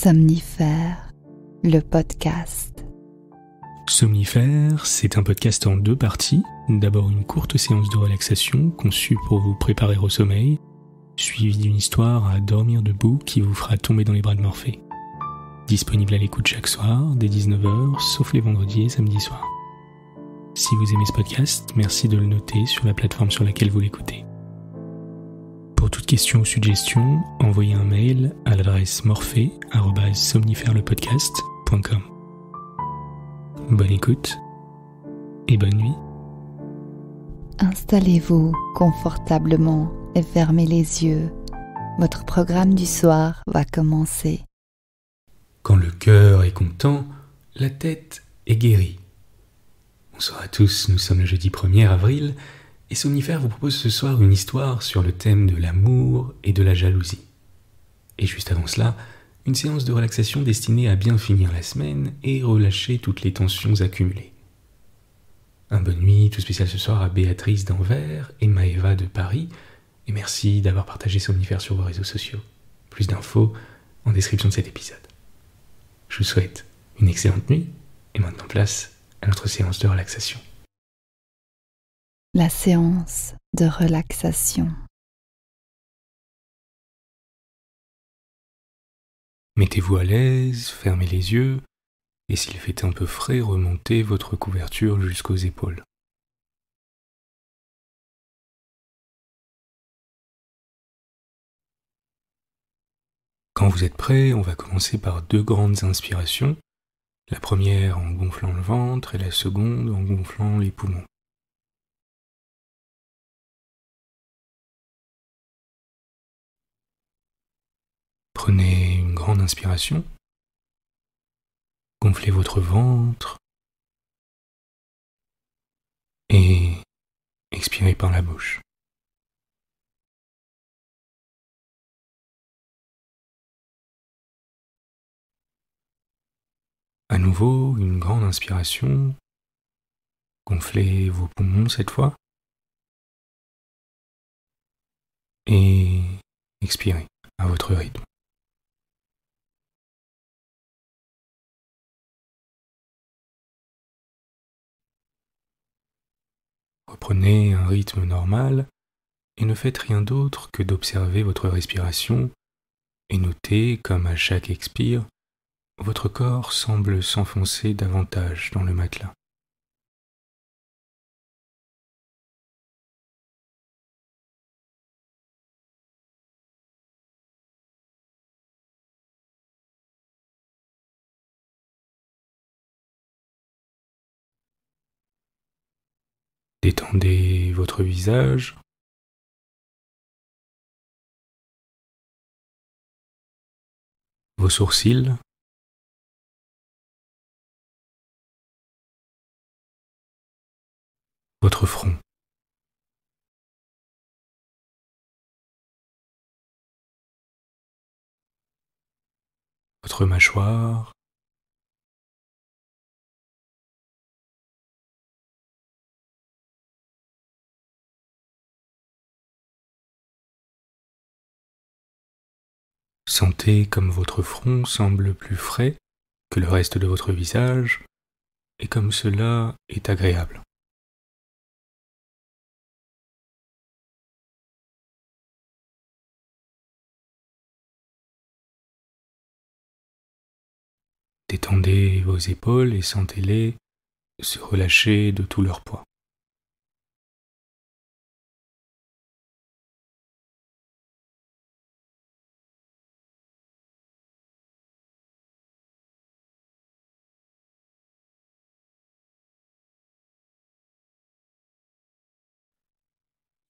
Somnifère, le podcast. Somnifère, c'est un podcast en 2 parties. D'abord une courte séance de relaxation conçue pour vous préparer au sommeil, suivie d'une histoire à dormir debout qui vous fera tomber dans les bras de Morphée. Disponible à l'écoute chaque soir, dès 19h, sauf les vendredis et samedis soirs. Si vous aimez ce podcast, merci de le noter sur la plateforme sur laquelle vous l'écoutez. Pour toute question ou suggestion, envoyez un mail à l'adresse morphée@somnifèrelepodcast.com. Bonne écoute et bonne nuit. Installez-vous confortablement et fermez les yeux. Votre programme du soir va commencer. Quand le cœur est content, la tête est guérie. Bonsoir à tous, nous sommes le jeudi 1er avril et Somnifère vous propose ce soir une histoire sur le thème de l'amour et de la jalousie. Et juste avant cela, une séance de relaxation destinée à bien finir la semaine et relâcher toutes les tensions accumulées. Un bonne nuit tout spécial ce soir à Béatrice d'Anvers et Maëva de Paris, et merci d'avoir partagé Somnifère sur vos réseaux sociaux. Plus d'infos en description de cet épisode. Je vous souhaite une excellente nuit et maintenant place à notre séance de relaxation. La séance de relaxation. Mettez-vous à l'aise, fermez les yeux, et s'il fait un peu frais, remontez votre couverture jusqu'aux épaules. Quand vous êtes prêt, on va commencer par 2 grandes inspirations, la première en gonflant le ventre et la seconde en gonflant les poumons. Prenez une grande inspiration, gonflez votre ventre et expirez par la bouche. À nouveau, une grande inspiration, gonflez vos poumons cette fois et expirez à votre rythme. Reprenez un rythme normal et ne faites rien d'autre que d'observer votre respiration et notez comme à chaque expire, votre corps semble s'enfoncer davantage dans le matelas. Détendez votre visage, vos sourcils, votre front. Votre mâchoire, sentez comme votre front semble plus frais que le reste de votre visage et comme cela est agréable. Détendez vos épaules et sentez-les se relâcher de tout leur poids.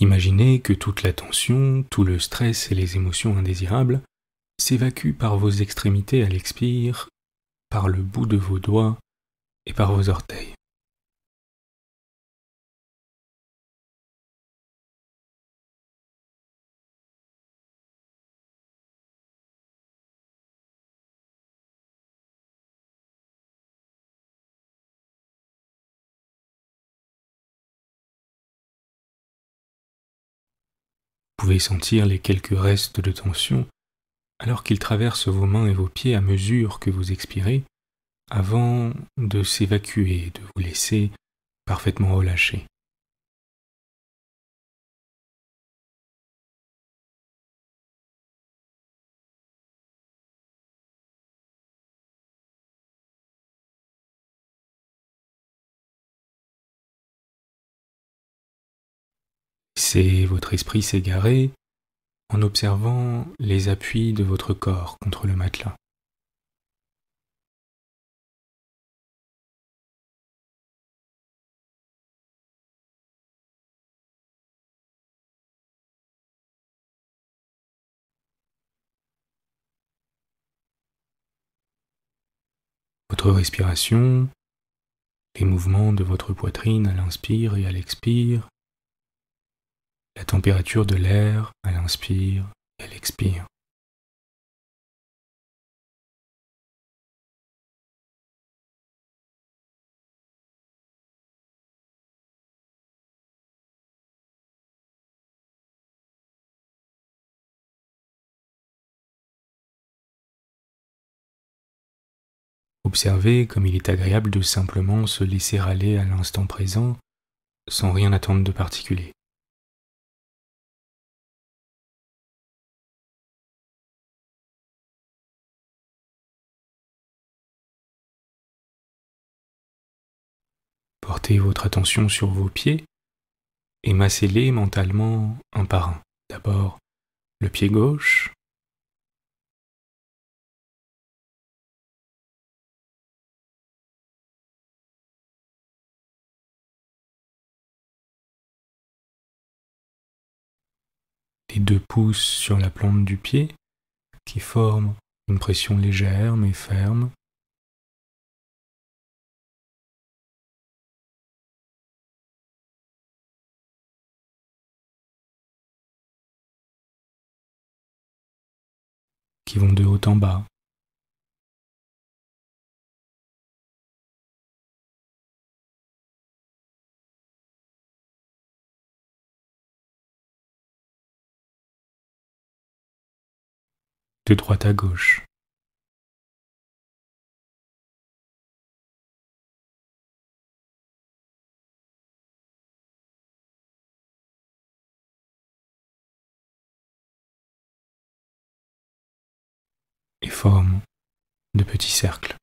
Imaginez que toute la tension, tout le stress et les émotions indésirables s'évacuent par vos extrémités à l'expire, par le bout de vos doigts et par vos orteils. Vous pouvez sentir les quelques restes de tension alors qu'il traverse vos mains et vos pieds à mesure que vous expirez, avant de s'évacuer et de vous laisser parfaitement relâché. Laissez votre esprit s'égarer en observant les appuis de votre corps contre le matelas. Votre respiration, les mouvements de votre poitrine à l'inspire et à l'expire, la température de l'air à l'inspire et à l'expire. Observez comme il est agréable de simplement se laisser aller à l'instant présent sans rien attendre de particulier. Portez votre attention sur vos pieds et massez-les mentalement un par un. D'abord le pied gauche, les deux pouces sur la plante du pied qui forment une pression légère mais ferme, qui vont de haut en bas, de droite à gauche. Et forment de petits cercles.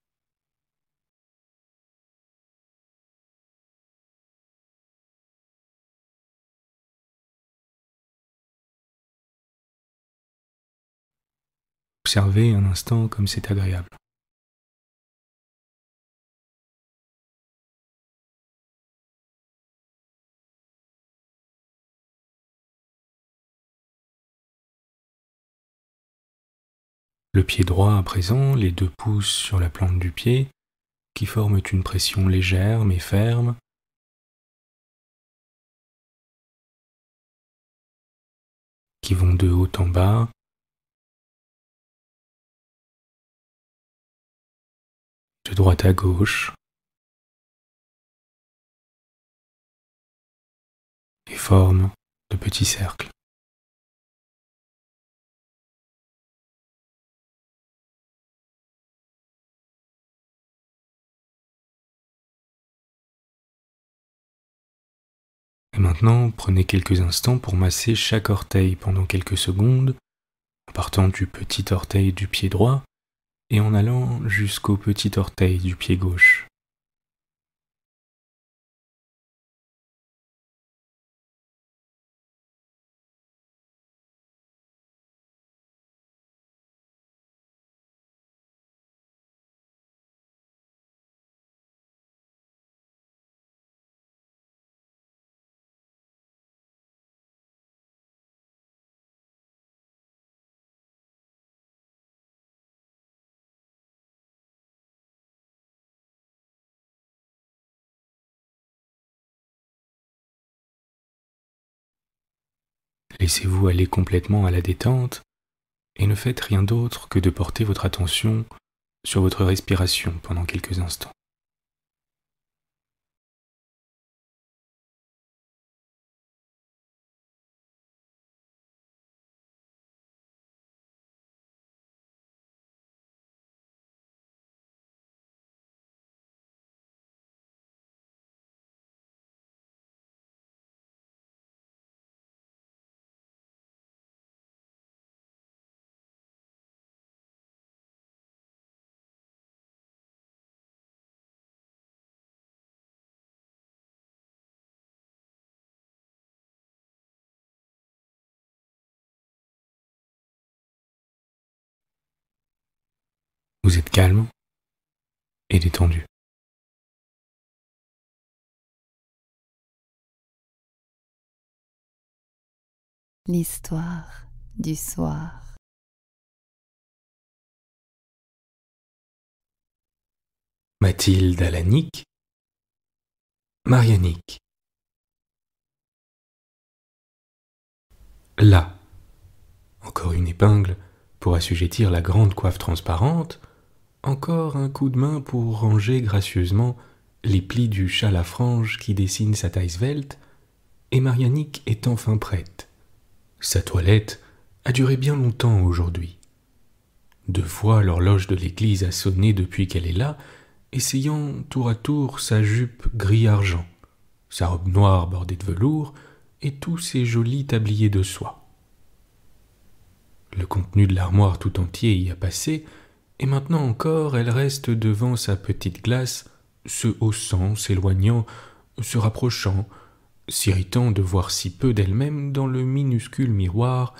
Observez un instant comme c'est agréable. Le pied droit à présent, les deux pouces sur la plante du pied, qui forment une pression légère mais ferme, qui vont de haut en bas, de droite à gauche, et forment de petits cercles. Et maintenant, prenez quelques instants pour masser chaque orteil pendant quelques secondes, en partant du petit orteil du pied droit et en allant jusqu'au petit orteil du pied gauche. Laissez-vous aller complètement à la détente et ne faites rien d'autre que de porter votre attention sur votre respiration pendant quelques instants. Vous êtes calme et détendu. L'histoire du soir. Mathilde Alanic, Marianic. Là, encore une épingle pour assujettir la grande coiffe transparente, encore un coup de main pour ranger gracieusement les plis du châle à franges qui dessine sa taille svelte, et Marianic est enfin prête. Sa toilette a duré bien longtemps aujourd'hui. 2 fois l'horloge de l'église a sonné depuis qu'elle est là, essayant tour à tour sa jupe gris-argent, sa robe noire bordée de velours et tous ses jolis tabliers de soie. Le contenu de l'armoire tout entier y a passé, et maintenant encore elle reste devant sa petite glace, se haussant, s'éloignant, se rapprochant, s'irritant de voir si peu d'elle-même dans le minuscule miroir,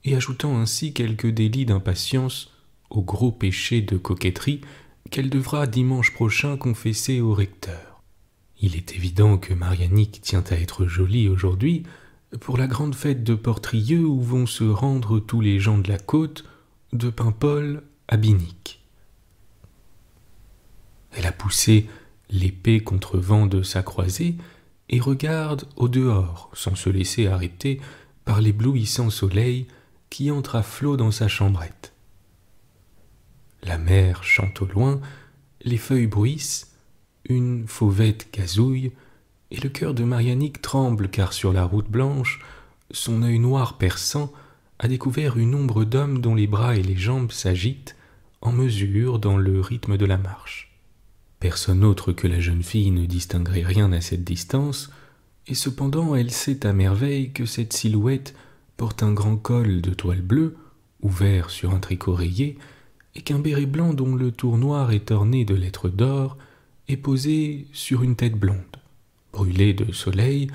et ajoutant ainsi quelques délits d'impatience au gros péché de coquetterie qu'elle devra dimanche prochain confesser au recteur. Il est évident que Marianic tient à être jolie aujourd'hui pour la grande fête de Portrieux où vont se rendre tous les gens de la côte, de Paimpol à Binic. Elle a poussé l'épée contre vent de sa croisée et regarde au dehors sans se laisser arrêter par l'éblouissant soleil qui entre à flot dans sa chambrette. La mer chante au loin, les feuilles bruissent, une fauvette gazouille, et le cœur de Marianic tremble car sur la route blanche, son œil noir perçant a découvert une ombre d'homme dont les bras et les jambes s'agitent en mesure dans le rythme de la marche. Personne autre que la jeune fille ne distinguerait rien à cette distance, et cependant elle sait à merveille que cette silhouette porte un grand col de toile bleue, ouvert sur un tricot rayé, et qu'un béret blanc dont le tour noir est orné de lettres d'or est posé sur une tête blonde, brûlée de soleil,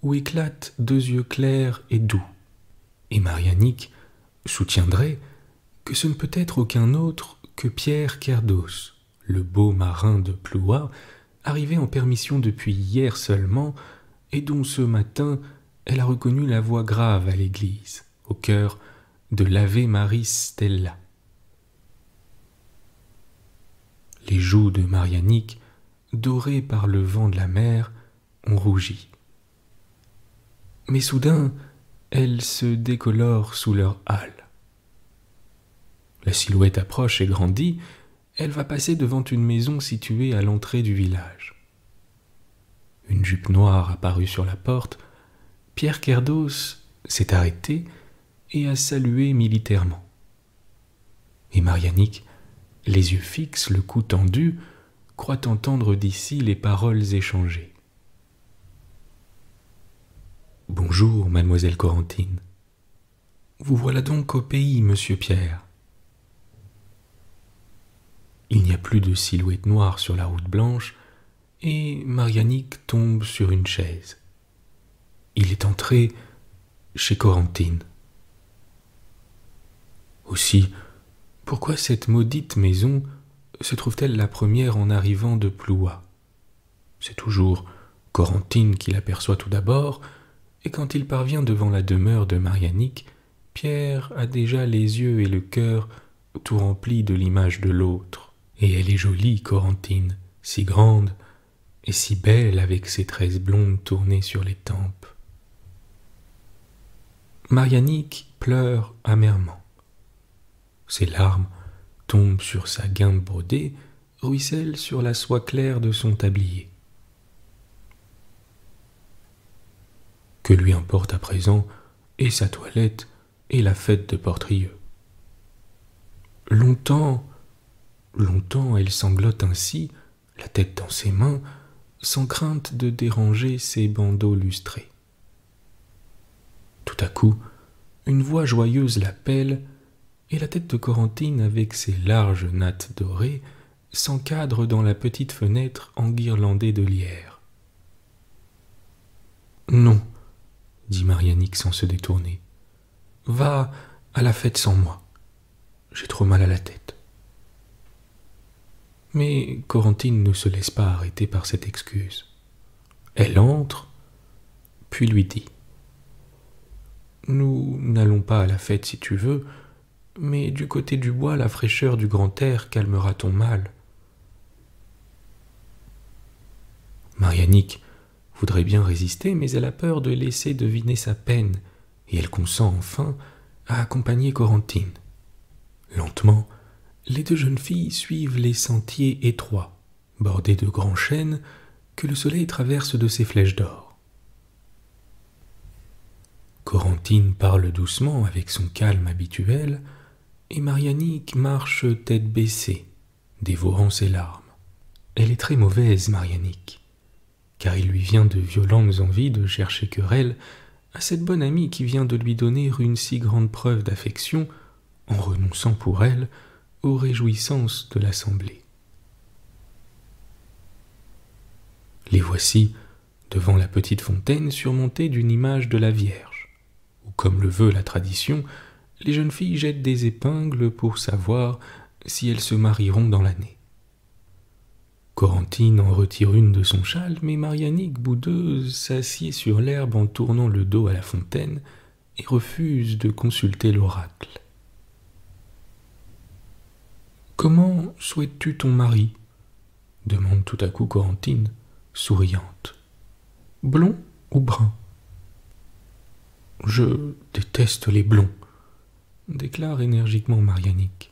où éclatent 2 yeux clairs et doux. Et Marianic soutiendrait que ce ne peut être aucun autre que Pierre Kerdos, le beau marin de Ploua, arrivé en permission depuis hier seulement, et dont ce matin elle a reconnu la voix grave à l'église, au cœur de l'Ave Maris Stella. Les joues de Marianic, dorées par le vent de la mer, ont rougi. Mais soudain, elles se décolorent sous leur hâle. La silhouette approche et grandit, elle va passer devant une maison située à l'entrée du village. Une jupe noire apparut sur la porte, Pierre Kerdos s'est arrêté et a salué militairement. Et Marianic, les yeux fixes, le cou tendu, croit entendre d'ici les paroles échangées. « Bonjour, mademoiselle Corentine. Vous voilà donc au pays, monsieur Pierre. » Il n'y a plus de silhouette noire sur la route blanche, et Marianic tombe sur une chaise. Il est entré chez Corentine. Aussi, pourquoi cette maudite maison se trouve-t-elle la première en arrivant de Ploua? C'est toujours Corentine qui l'aperçoit tout d'abord, et quand il parvient devant la demeure de Marianic, Pierre a déjà les yeux et le cœur tout remplis de l'image de l'autre. Et elle est jolie, Corentine, si grande et si belle avec ses tresses blondes tournées sur les tempes. Marianic pleure amèrement. Ses larmes tombent sur sa guimpe brodée, ruissellent sur la soie claire de son tablier. Que lui importe à présent et sa toilette et la fête de Portrieux? Longtemps elle sanglote ainsi, la tête dans ses mains, sans crainte de déranger ses bandeaux lustrés. Tout à coup, une voix joyeuse l'appelle, et la tête de Corentine, avec ses larges nattes dorées, s'encadre dans la petite fenêtre enguirlandée de lierre. « Non, » dit Marianic sans se détourner, « va à la fête sans moi. J'ai trop mal à la tête. » Mais Corentine ne se laisse pas arrêter par cette excuse. Elle entre, puis lui dit « Nous n'allons pas à la fête si tu veux, mais du côté du bois, la fraîcheur du grand air calmera ton mal. » Marianique voudrait bien résister, mais elle a peur de laisser deviner sa peine, et elle consent enfin à accompagner Corentine. Lentement, les deux jeunes filles suivent les sentiers étroits, bordés de grands chênes, que le soleil traverse de ses flèches d'or. Corentine parle doucement avec son calme habituel, et Marianique marche tête baissée, dévorant ses larmes. Elle est très mauvaise, Marianique, car il lui vient de violentes envies de chercher querelle à cette bonne amie qui vient de lui donner une si grande preuve d'affection en renonçant pour elle aux réjouissances de l'assemblée. Les voici devant la petite fontaine surmontée d'une image de la Vierge, où, comme le veut la tradition, les jeunes filles jettent des épingles pour savoir si elles se marieront dans l'année. Corentine en retire une de son châle, mais Marianique, boudeuse, s'assied sur l'herbe en tournant le dos à la fontaine et refuse de consulter l'oracle. « Comment souhaites-tu ton mari » demande tout à coup Corentine, souriante. « Blond ou brun ?»« Je déteste les blonds » déclare énergiquement Marianique.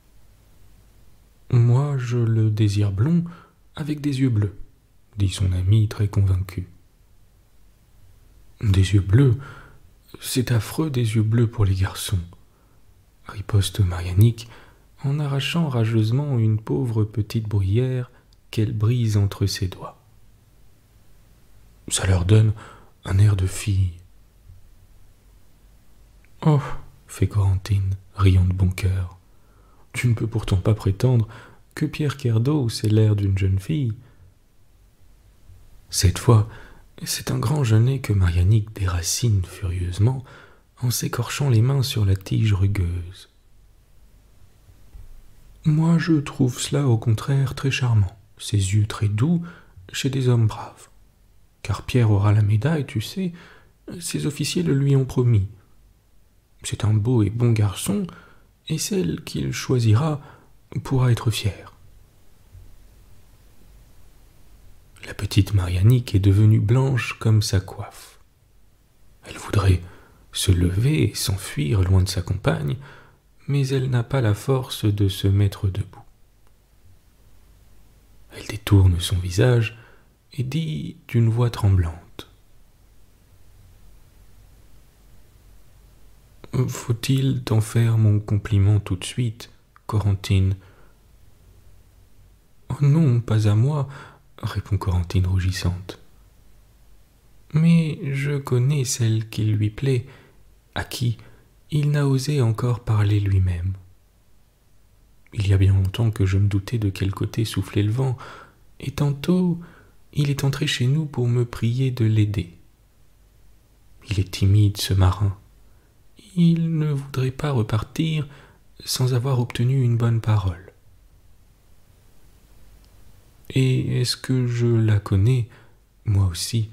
« Moi, je le désire blond avec des yeux bleus, » dit son ami très convaincu. « Des yeux bleus, c'est affreux des yeux bleus pour les garçons, » riposte Marianique en arrachant rageusement une pauvre petite bruyère qu'elle brise entre ses doigts. « Ça leur donne un air de fille. »« Oh !» fait Corentine, riant de bon cœur. « Tu ne peux pourtant pas prétendre que Pierre Kerdeau, c'est l'air d'une jeune fille. » Cette fois, c'est un grand genêt que Marianique déracine furieusement en s'écorchant les mains sur la tige rugueuse. « Moi, je trouve cela au contraire très charmant, ses yeux très doux chez des hommes braves. Car Pierre aura la médaille, tu sais, ses officiers le lui ont promis. C'est un beau et bon garçon, et celle qu'il choisira pourra être fière. » La petite Marianique est devenue blanche comme sa coiffe. Elle voudrait se lever et s'enfuir loin de sa compagne, mais elle n'a pas la force de se mettre debout. Elle détourne son visage et dit d'une voix tremblante : « Faut-il t'en faire mon compliment tout de suite, Corentine ? » ?»« Oh non, pas à moi, » répond Corentine rougissante. « Mais je connais celle qui lui plaît, à qui il n'a osé encore parler lui-même. Il y a bien longtemps que je me doutais de quel côté soufflait le vent, et tantôt il est entré chez nous pour me prier de l'aider. Il est timide, ce marin. Il ne voudrait pas repartir sans avoir obtenu une bonne parole. Et est-ce que je la connais, moi aussi ?»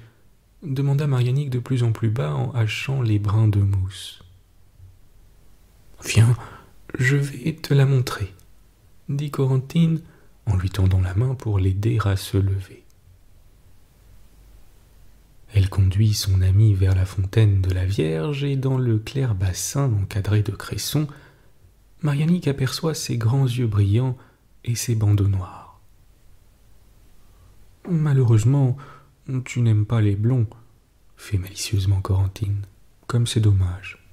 demanda Marianique de plus en plus bas en hachant les brins de mousse. « Viens, je vais te la montrer, » dit Corentine en lui tendant la main pour l'aider à se lever. Elle conduit son amie vers la fontaine de la Vierge et dans le clair bassin encadré de cressons, Marianique aperçoit ses grands yeux brillants et ses bandeaux noirs. « Malheureusement, tu n'aimes pas les blonds, » fait malicieusement Corentine, « comme c'est dommage. »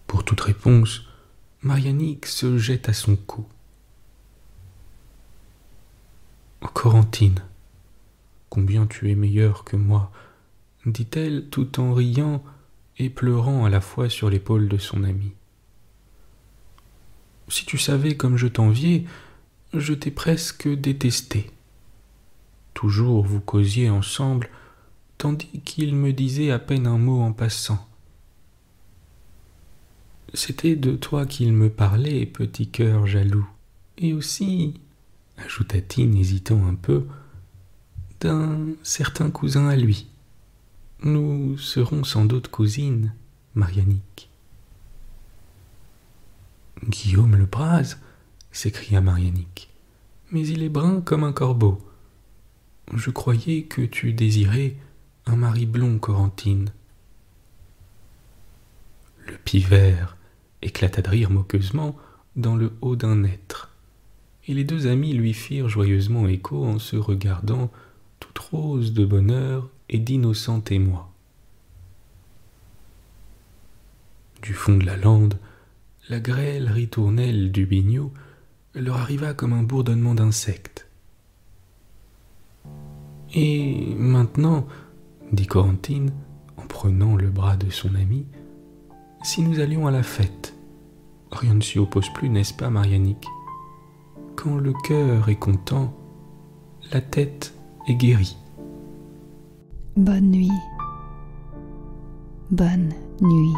Pour toute réponse, Marianique se jette à son cou. « Oh, Corentine, combien tu es meilleure que moi, » dit-elle tout en riant et pleurant à la fois sur l'épaule de son amie. « Si tu savais comme je t'enviais, je t'ai presque détesté. Toujours vous causiez ensemble, tandis qu'il me disait à peine un mot en passant. c'était de toi qu'il me parlait, petit cœur jaloux. Et aussi, ajouta-t-il, hésitant un peu, d'un certain cousin à lui. Nous serons sans doute cousines, Marianique. Guillaume le Braz, s'écria Marianique, mais il est brun comme un corbeau. Je croyais que tu désirais un mari blond, Corentine. Le pivert éclata de rire moqueusement dans le haut d'un hêtre, et les deux amis lui firent joyeusement écho en se regardant toute rose de bonheur et d'innocent émoi. Du fond de la lande, la grêle ritournelle du biniou leur arriva comme un bourdonnement d'insectes. « Et maintenant, dit Corentine, en prenant le bras de son ami, si nous allions à la fête, rien ne s'y oppose plus, n'est-ce pas, Marianique? Quand le cœur est content, la tête est guérie. » Bonne nuit. Bonne nuit.